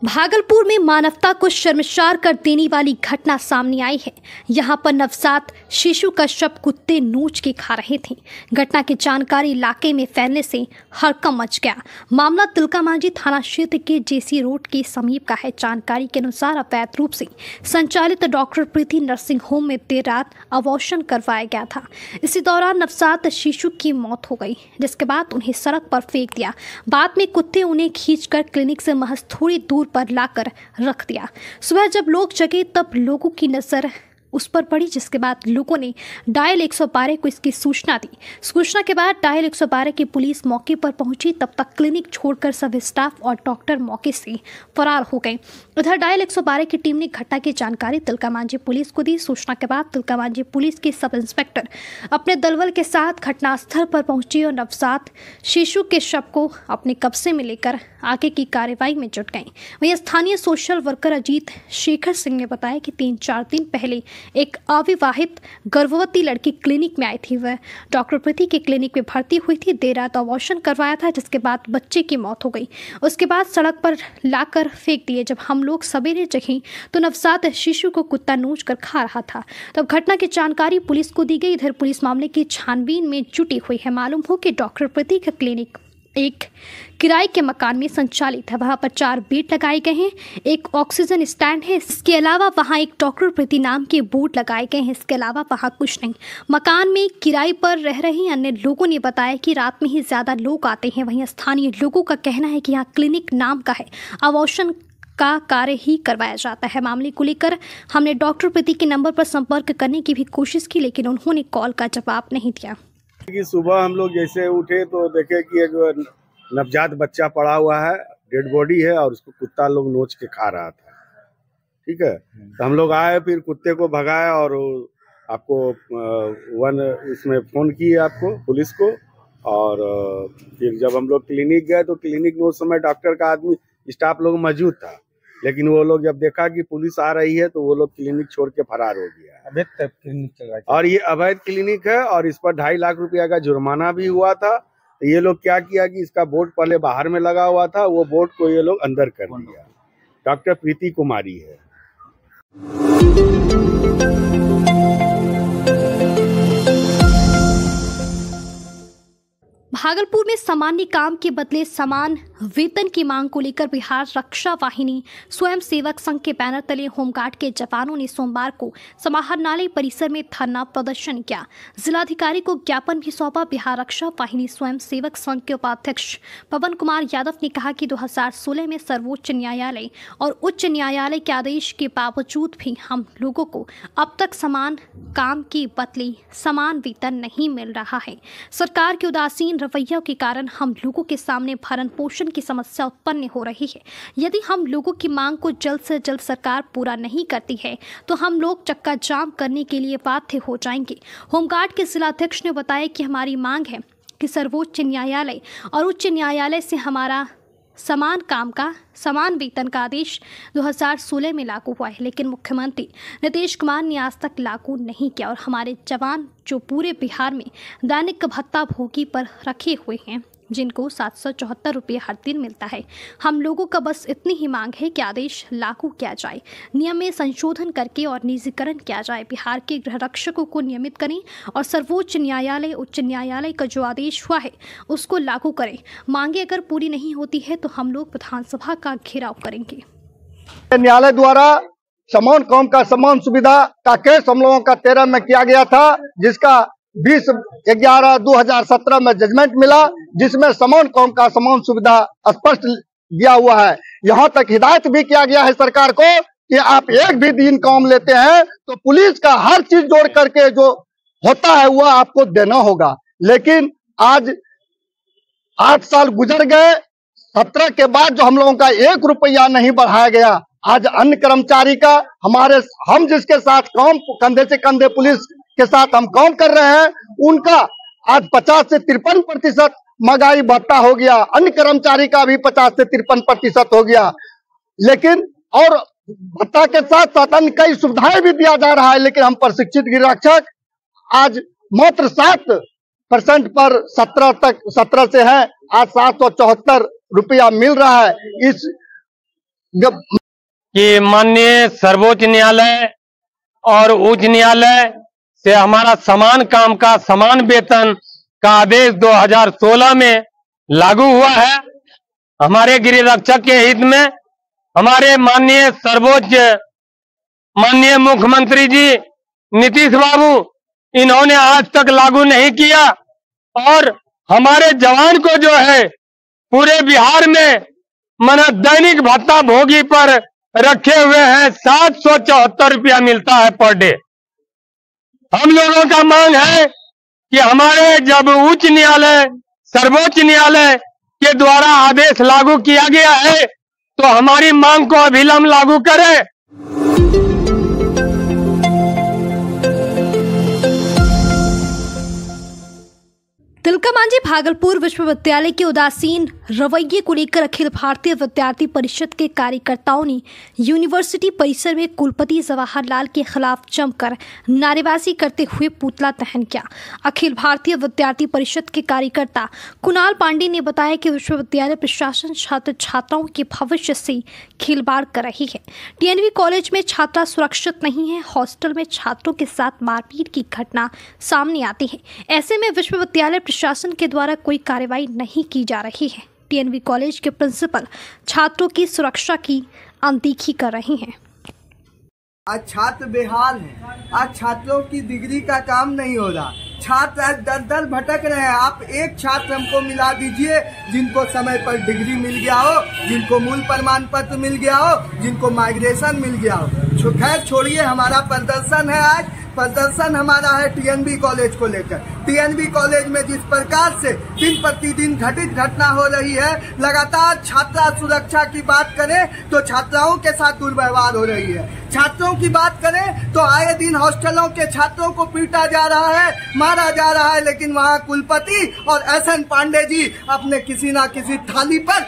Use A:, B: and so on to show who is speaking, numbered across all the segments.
A: भागलपुर में मानवता को शर्मसार कर देने वाली घटना सामने आई है। यहां पर नवजात शिशु का शव कुत्ते नोच के खा रहे थे। घटना की जानकारी इलाके में फैलने से हड़कंप मच गया। मामला तिलका मांझी थाना क्षेत्र के जेसी रोड के समीप का है। जानकारी के अनुसार अवैध रूप से संचालित डॉक्टर प्रीति नर्सिंग होम में देर रात अबॉर्शन करवाया गया था। इसी दौरान नवजात शिशु की मौत हो गई, जिसके बाद उन्हें सड़क पर फेंक दिया। बाद में कुत्ते उन्हें खींचकर क्लिनिक से महज थोड़ी दूर पर लाकर रख दिया। सुबह जब लोग जगे तब लोगों की नजर उस पर पड़ी, जिसके बाद लोगों ने डायल 112 को इसकी सूचना दी। सूचना के बाद डायल 112 की पुलिस मौके पर पहुंची। तब तक क्लिनिक छोड़कर सभी स्टाफ और डॉक्टर मौके से फरार हो गए। उधर डायल 112 की टीम ने घटना की जानकारी तिलका मांझी पुलिस को दी। सूचना के बाद तिलका मांझी पुलिस के सब इंस्पेक्टर अपने दलबल के साथ घटनास्थल पर पहुंचे और नवजात शिशु के शव को अपने कब्जे में लेकर आगे की कार्रवाई में जुट गए। वहीं स्थानीय सोशल वर्कर अजीत शेखर सिंह ने बताया कि 3-4 दिन पहले एक अविवाहित गर्भवती लड़की क्लिनिक में आई थी। वह डॉक्टर प्रीति के क्लिनिक में भर्ती हुई थी। देर रात अबॉर्शन करवाया था, जिसके बाद बच्चे की मौत हो गई। उसके बाद सड़क पर लाकर फेंक दिए। जब हम लोग सवेरे जगे तो नवजात शिशु को कुत्ता नोच कर खा रहा था। तब घटना की जानकारी पुलिस को दी गई। इधर पुलिस मामले की छानबीन में जुटी हुई है। मालूम हो कि डॉक्टर प्रीति का क्लिनिक एक किराए के मकान में संचालित है। वहां पर 4 बेड लगाए गए हैं, एक ऑक्सीजन स्टैंड है। इसके अलावा वहां एक डॉक्टर प्रीति नाम के बोर्ड लगाए गए हैं। इसके अलावा वहां कुछ नहीं। मकान में किराए पर रह रहे अन्य लोगों ने बताया कि रात में ही ज्यादा लोग आते हैं। वहीं स्थानीय लोगों का कहना है कि यहाँ क्लिनिक नाम का है, अबॉर्शन का कार्य ही करवाया जाता है। मामले को लेकर हमने डॉक्टर प्रीति के नंबर पर संपर्क करने की भी कोशिश की, लेकिन उन्होंने कॉल का जवाब नहीं दिया।
B: कि सुबह हम लोग जैसे उठे तो देखे कि एक नवजात बच्चा पड़ा हुआ है, डेड बॉडी है और उसको कुत्ता लोग नोच के खा रहा था। ठीक है, तो हम लोग आए, फिर कुत्ते को भगाया और आपको इसमें फोन किए आपको पुलिस को। और फिर जब हम लोग क्लिनिक गए तो क्लिनिक में उस समय डॉक्टर का आदमी स्टाफ लोग मौजूद था, लेकिन वो लोग जब देखा कि पुलिस आ रही है तो वो लोग क्लिनिक छोड़ के फरार हो गया।
C: अवैध क्लिनिक चल रहा है
B: और ये अवैध क्लिनिक है और इस पर 2.5 लाख रुपया का जुर्माना भी हुआ था। तो ये लोग क्या किया कि इसका बोर्ड पहले बाहर में लगा हुआ था, वो बोर्ड को ये लोग अंदर कर दिया। डॉक्टर प्रीति कुमारी है।
A: भागलपुर में सामान्य काम के बदले समान वेतन की मांग को लेकर बिहार रक्षा वाहिनी स्वयं सेवक संघ के बैनर तले होमगार्ड के जवानों ने सोमवार को समाहरणालय परिसर में धरना प्रदर्शन किया। जिलाधिकारी को ज्ञापन भी सौंपा। बिहार रक्षा वाहिनी स्वयं सेवक संघ के उपाध्यक्ष पवन कुमार यादव ने कहा कि 2016 में सर्वोच्च न्यायालय और उच्च न्यायालय के आदेश के बावजूद भी हम लोगों को अब तक समान काम के बदले समान वेतन नहीं मिल रहा है। सरकार के उदासीन रवैया के कारण हम लोगों के सामने भरण पोषण की समस्या उत्पन्न हो रही है। यदि हम लोगों की मांग को जल्द से जल्द सरकार पूरा नहीं करती है तो हम लोग चक्का जाम करने के लिए बाध्य हो जाएंगे। होमगार्ड के जिलाध्यक्ष ने बताया कि हमारी मांग है कि सर्वोच्च न्यायालय और उच्च न्यायालय से हमारा समान काम का समान वेतन का आदेश 2016 में लागू हुआ है, लेकिन मुख्यमंत्री नीतीश कुमार ने आज तक लागू नहीं किया और हमारे जवान जो पूरे बिहार में दैनिक भत्ता भोगी पर रखे हुए हैं, जिनको 774 रुपये हर दिन मिलता है। हम लोगों का बस इतनी ही मांग है कि आदेश लागू किया जाए, नियम में संशोधन करके और निजीकरण किया जाए। बिहार के गृह रक्षकों को नियमित करें और सर्वोच्च न्यायालय उच्च न्यायालय का जो आदेश हुआ है उसको लागू करें। मांगे अगर पूरी नहीं होती है तो हम लोग विधानसभा का घेराव करेंगे।
D: न्यायालय द्वारा समान काम का समान सुविधा का केस हम लोगों का 13 में किया गया था, जिसका 20/11/2017 में जजमेंट मिला, जिसमें समान काम का समान सुविधा स्पष्ट दिया हुआ है। यहाँ तक हिदायत भी किया गया है सरकार को कि आप एक भी दिन काम लेते हैं तो पुलिस का हर चीज जोड़ करके जो होता है वह आपको देना होगा। लेकिन आज 8 साल गुजर गए, 17 के बाद जो हम लोगों का 1 रुपया नहीं बढ़ाया गया। आज अन्य कर्मचारी का हम जिसके साथ काम कंधे से कंधे पुलिस के साथ हम काम कर रहे हैं, उनका आज 50 से 53% महंगाई भत्ता हो गया। अन्य कर्मचारी का भी 50 से 53% हो गया। लेकिन और भत्ता के साथ साथ अन्य कई सुविधाएं भी दिया जा रहा है, लेकिन हम प्रशिक्षित गृह रक्षक आज मात्र 7 परसेंट पर 17 से है, आज 774 रुपया मिल रहा है। इस
C: कि माननीय सर्वोच्च न्यायालय और उच्च न्यायालय से हमारा समान काम का समान वेतन का आदेश 2016 में लागू हुआ है। हमारे गृह रक्षक के हित में हमारे माननीय मुख्यमंत्री जी नीतीश बाबू इन्होंने आज तक लागू नहीं किया और हमारे जवान को जो है पूरे बिहार में दैनिक भत्ता भोगी पर रखे हुए हैं। 774 रुपया मिलता है पर डे। हम लोगों का मांग है कि हमारे जब उच्च न्यायालय सर्वोच्च न्यायालय के द्वारा आदेश लागू किया गया है तो हमारी मांग को अविलंब लागू करें।
A: तिलका मांझी भागलपुर विश्वविद्यालय के उदासीन रवैये को लेकर अखिल भारतीय विद्यार्थी परिषद के कार्यकर्ताओं ने यूनिवर्सिटी परिसर में कुलपति जवाहरलाल के खिलाफ जमकर नारेबाजी करते हुए पुतला दहन किया। अखिल भारतीय विद्यार्थी परिषद के कार्यकर्ता कुणाल पांडे ने बताया कि विश्वविद्यालय प्रशासन छात्र छात्राओं के भविष्य से खिलवाड़ कर रही है। टीएनवी कॉलेज में छात्रा सुरक्षित नहीं है। हॉस्टल में छात्रों के साथ मारपीट की घटना सामने आती है। ऐसे में विश्वविद्यालय प्रशासन के द्वारा कोई कार्रवाई नहीं की जा रही है। टीएनवी कॉलेज के प्रिंसिपल छात्रों की सुरक्षा की अनदेखी कर रही हैं।
E: आज छात्र बेहाल हैं। आज छात्रों की डिग्री का काम नहीं हो रहा। छात्र आज दर दर भटक रहे हैं। आप एक छात्र हमको मिला दीजिए जिनको समय पर डिग्री मिल गया हो, जिनको मूल प्रमाण पत्र मिल गया हो, जिनको माइग्रेशन मिल गया हो। खैर छोड़िए, हमारा प्रदर्शन है। आज प्रदर्शन हमारा है टीएनवी कॉलेज को लेकर। टीएनवी कॉलेज में जिस प्रकार से दिन प्रतिदिन घटित घटना हो रही है, लगातार छात्रा सुरक्षा की बात करें तो छात्राओं के साथ दुर्व्यवहार हो रही है। छात्रों की बात करें तो आए दिन हॉस्टलों के छात्रों को पीटा जा रहा है, मारा जा रहा है, लेकिन वहाँ कुलपति और एसएन पांडे जी अपने किसी ना किसी थाली पर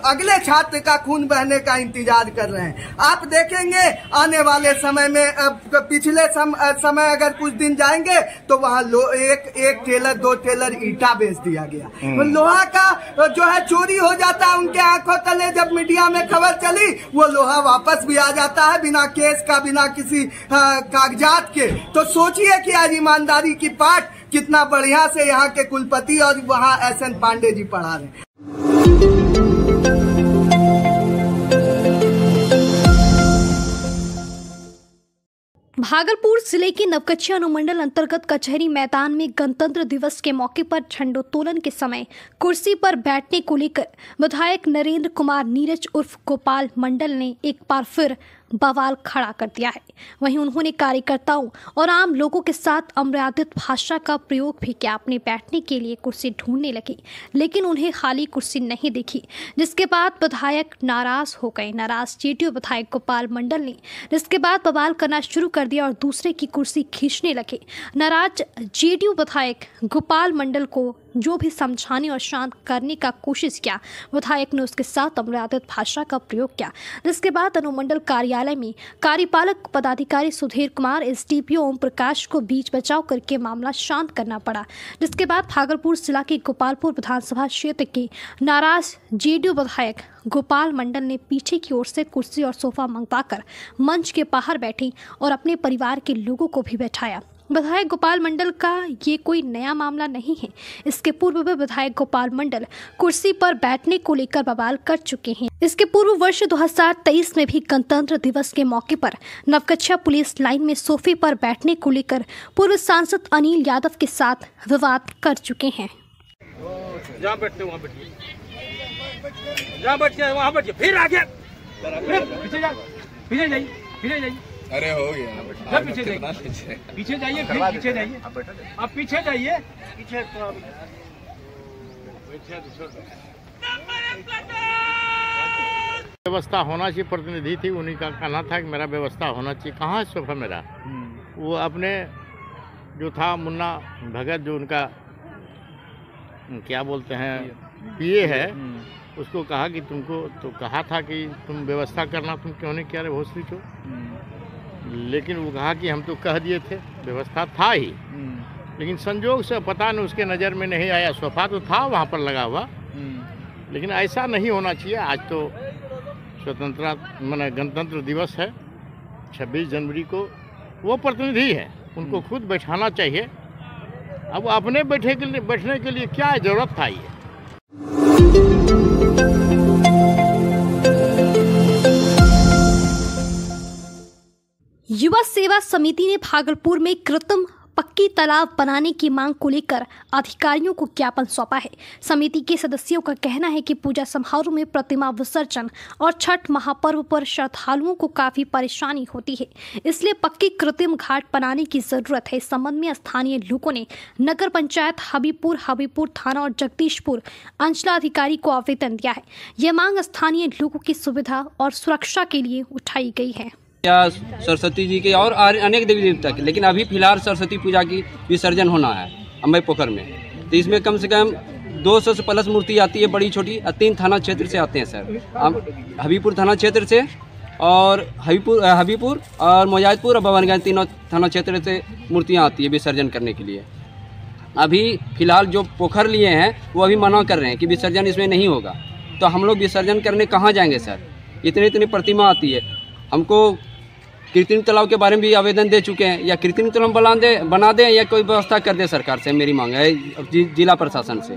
E: अगले छात्र का खून बहने का इंतजार कर रहे हैं। आप देखेंगे आने वाले समय में, पिछले समय अगर कुछ दिन जाएंगे तो वहाँ एक टेलर 2 टेलर ईटा बेच दिया गया। तो लोहा का जो है चोरी हो जाता है उनके आंखों तले। जब मीडिया में खबर चली वो लोहा वापस भी आ जाता है बिना केस का, बिना किसी कागजात के। तो सोचिए कि आज ईमानदारी की पाठ कितना बढ़िया से यहाँ के कुलपति और वहाँ एसएन पांडे जी पढ़ा रहे हैं।
A: भागलपुर जिले के नवगछिया अनुमंडल अंतर्गत कचहरी मैदान में गणतंत्र दिवस के मौके पर झंडोत्तोलन के समय कुर्सी पर बैठने को लेकर विधायक नरेंद्र कुमार नीरज उर्फ गोपाल मंडल ने एक बार फिर बवाल खड़ा कर दिया है। वहीं उन्होंने कार्यकर्ताओं और आम लोगों के साथ अमर्यादित भाषा का प्रयोग भी किया। अपने बैठने के लिए कुर्सी ढूंढने लगे लेकिन उन्हें खाली कुर्सी नहीं दिखी, जिसके बाद विधायक नाराज हो गए। नाराज जेडीयू विधायक गोपाल मंडल ने जिसके बाद बवाल करना शुरू कर दिया और दूसरे की कुर्सी खींचने लगे। नाराज जेडीयू विधायक गोपाल मंडल को जो भी समझाने और शांत करने का कोशिश किया, विधायक ने उसके साथ अमर्यादित भाषा का प्रयोग किया, जिसके बाद अनुमंडल कार्यालय में कार्यपालक पदाधिकारी सुधीर कुमार एसडीपीओ ओम प्रकाश को बीच बचाव करके मामला शांत करना पड़ा। जिसके बाद भागलपुर जिला के गोपालपुर विधानसभा क्षेत्र के नाराज जेडीयू विधायक गोपाल मंडल ने पीछे की ओर से कुर्सी और सोफा मंगवाकर मंच के बाहर बैठे और अपने परिवार के लोगों को भी बैठाया। विधायक गोपाल मंडल का ये कोई नया मामला नहीं है। इसके पूर्व भी विधायक गोपाल मंडल कुर्सी पर बैठने को लेकर बवाल कर चुके हैं। इसके पूर्व वर्ष 2023 में भी गणतंत्र दिवस के मौके पर नवगछिया पुलिस लाइन में सोफे पर बैठने को लेकर पूर्व सांसद अनिल यादव के साथ विवाद कर चुके हैं।
C: जहाँ बैठते वहाँ बैठिए, जहाँ बैठिए वहाँ बैठिए, फिर आगे पीछे जाइए, पीछे जाइए।
F: अरे हो गया,
C: पीछे जाइए, पीछे जाइए, फिर पीछे जाइए, आप पीछे जाइए, पीछे
G: व्यवस्था होना चाहिए। प्रतिनिधि थी, उन्हीं का कहना था कि मेरा व्यवस्था होना चाहिए। कहाँ है सोफा मेरा? वो अपने जो था मुन्ना भगत, जो उनका क्या बोलते हैं पीए है, उसको कहा कि तुमको तो कहा था कि तुम व्यवस्था करना, तुम क्यों नहीं किया? रहे भोसड़ी चो। लेकिन वो कहा कि हम तो कह दिए थे, व्यवस्था था ही। लेकिन संजोग से पता नहीं उसके नज़र में नहीं आया। सोफा तो था वहाँ पर लगा हुआ, लेकिन ऐसा नहीं होना चाहिए। आज तो स्वतंत्रता माने गणतंत्र दिवस है, 26 जनवरी को। वो प्रतिनिधि है, उनको खुद बैठाना चाहिए। अब अपने बैठने के लिए क्या ज़रूरत था ये।
A: युवा सेवा समिति ने भागलपुर में कृत्रिम पक्की तालाब बनाने की मांग को लेकर अधिकारियों को ज्ञापन सौंपा है। समिति के सदस्यों का कहना है कि पूजा समारोह में प्रतिमा विसर्जन और छठ महापर्व पर श्रद्धालुओं को काफी परेशानी होती है, इसलिए पक्की कृत्रिम घाट बनाने की जरूरत है। इस संबंध में स्थानीय लोगों ने नगर पंचायत हबीबपुर थाना और जगदीशपुर अंचलाधिकारी को आवेदन दिया है। यह मांग स्थानीय लोगों की सुविधा और सुरक्षा के लिए उठाई गई है।
F: या सरस्वती जी के और अनेक देवी देवता के, लेकिन अभी फिलहाल सरस्वती पूजा की विसर्जन होना है अम्बई पोखर में। तो इसमें कम से कम 200 से प्लस मूर्ति आती है, बड़ी छोटी। 3 थाना क्षेत्र से आते हैं सर, हबीबपुर थाना क्षेत्र से और हबीबपुर और मोजाहिदपुर और बबनगंज, तीनों थाना क्षेत्र से मूर्तियाँ आती है विसर्जन करने के लिए। अभी फिलहाल जो पोखर लिए हैं वो अभी मना कर रहे हैं कि विसर्जन इसमें नहीं होगा। तो हम लोग विसर्जन करने कहाँ जाएंगे सर? इतनी प्रतिमा आती है। हमको कृत्रिम तालाब के बारे में भी आवेदन दे चुके हैं, या कृत्रिम तालाब बना दें या कोई व्यवस्था कर दे सरकार से, मेरी मांग है जिला प्रशासन से।